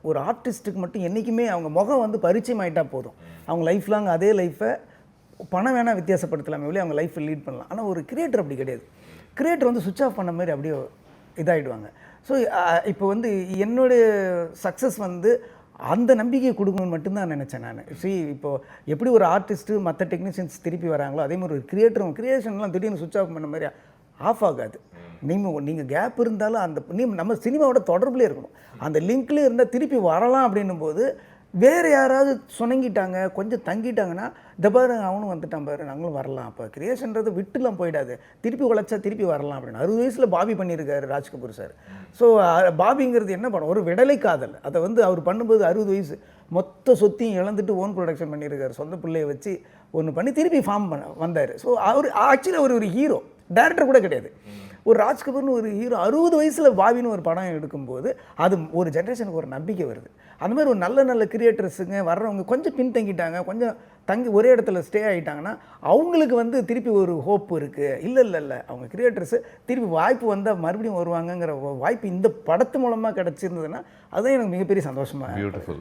ஒரு ஆர்டிஸ்ட்டுக்கு மட்டும் என்றைக்குமே அவங்க முகம் வந்து பரிச்சயம் ஆகிட்டா போதும், அவங்க லைஃப் லாங் அதே லைஃப்பை பணம் வேணால் வித்தியாசப்படுத்தலாமே வெளியே அவங்க லைஃப்பை லீட் பண்ணலாம். ஆனால் ஒரு கிரியேட்டர் அப்படி கிடையாது. கிரியேட்டர் வந்து சுவிட்ச் ஆஃப் பண்ண மாதிரி அப்படியே இதாகிடுவாங்க. ஸோ இப்போ வந்து என்னுடைய சக்ஸஸ் வந்து அந்த நம்பிக்கையை கொடுக்கணும்னு மட்டும்தான் நினச்சேன் நான். இப்போது எப்படி ஒரு ஆர்டிஸ்ட்டு மற்ற டெக்னீஷியன்ஸ் திருப்பி வராங்களோ அதே மாதிரி ஒரு கிரியேட்டரும் கிரியேஷன்லாம் திடீர்னு சுவிட்ச் ஆஃப் பண்ண மாதிரி ஆஃப் ஆகாது. நீங்கள் கேப் இருந்தாலும் அந்த நம்ம சினிமாவோட தொடர்புலேயே இருக்கணும். அந்த லிங்க்லேயே இருந்தால் திருப்பி வரலாம் அப்படின்னும் போது வேறு யாராவது சுணங்கிட்டாங்க கொஞ்சம் தங்கிட்டாங்கன்னா இந்த பாரு அவனும் வந்துட்டான் பாரு நாங்களும் வரலாம். அப்போ கிரியேஷன்றது விட்டுலாம் போயிடாது, திருப்பி உழைச்சா திருப்பி வரலாம் அப்படின்னு 60 வயசில் பாபி பண்ணியிருக்காரு ராஜ்கபூர் சார். ஸோ பாபிங்கிறது என்ன படம், ஒரு விடலை காதல். அதை வந்து அவர் பண்ணும்போது 60 வயசு மொத்த சொத்தையும் இழந்துட்டு ஓன் ப்ரொடக்ஷன் பண்ணியிருக்காரு, சொந்த பிள்ளையை வச்சு ஒன்று பண்ணி திருப்பி ஃபார்ம் வந்தார். ஸோ அவர் ஆக்சுவலி அவர் ஒரு ஹீரோ, டைரக்டர் கூட கிடையாது. ஒரு ராஜ்கபூர்னு ஒரு ஹீரோ 60 வயசில் பாபின்னு ஒரு படம் எடுக்கும்போது அது ஒரு ஜென்ரேஷனுக்கு ஒரு நம்பிக்கை வருது. அந்த மாதிரி ஒரு நல்ல நல்ல கிரியேட்டர்ஸுங்க வர்றவங்க கொஞ்சம் பின்தங்கிட்டாங்க, கொஞ்சம் தங்கி ஒரே இடத்துல ஸ்டே ஆகிட்டாங்கன்னா அவங்களுக்கு வந்து திருப்பி ஒரு ஹோப் இருக்குது. இல்லை அவங்க கிரியேட்டர்ஸு திருப்பி வாய்ப்பு வந்தால் மறுபடியும் வருவாங்கங்கிற வாய்ப்பு இந்த படத்து மூலமாக கிடச்சிருந்ததுன்னா அதுதான் எனக்கு மிகப்பெரிய சந்தோஷமாக. பியூட்டிஃபுல்.